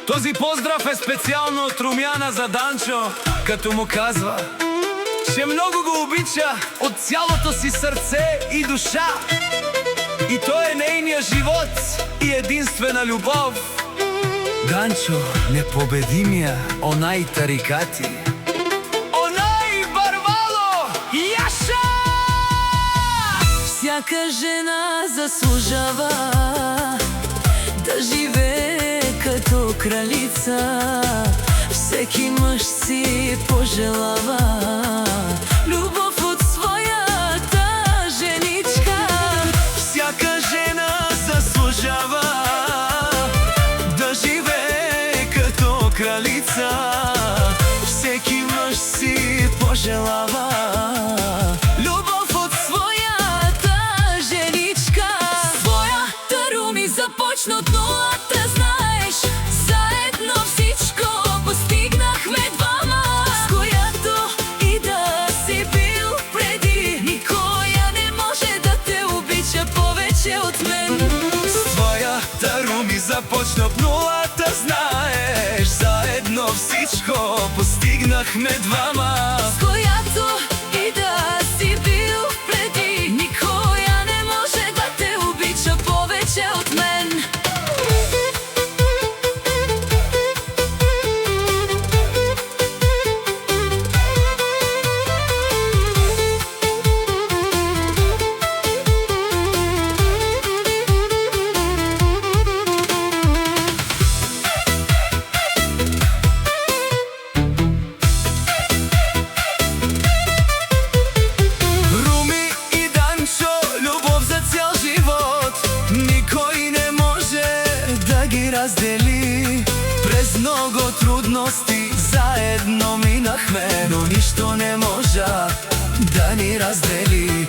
Този поздрав е специално от Румяна за Данчо, като му казва, че много го обича от цялото си сърце и душа. И той е нейният живот и единствена любов. Данчо, непобедимия, онай тарикати, онай барвало, Яша! Всяка жена заслужава да живее като кралица. Всеки мъж си пожелава любов от своята женичка. Всяка жена заслужава да живее като кралица. Всеки мъж си пожелава Любов от своята женичка. Своята Руми започна от нулата, знаеш. Заедно всичко постигнахме двама. С която и да си бил преди, никоя не може да те обича повече от мен. с твоята Руми започна от нулата, знаеш. Заедно всичко постигнахме двама. С която и да си бил преди, никоя не може да те обича повече от мен. Руми и Данчо, любов за цял живот, никой не може да ги раздели. През много трудности заедно минахме, но нищо не можа да ни раздели.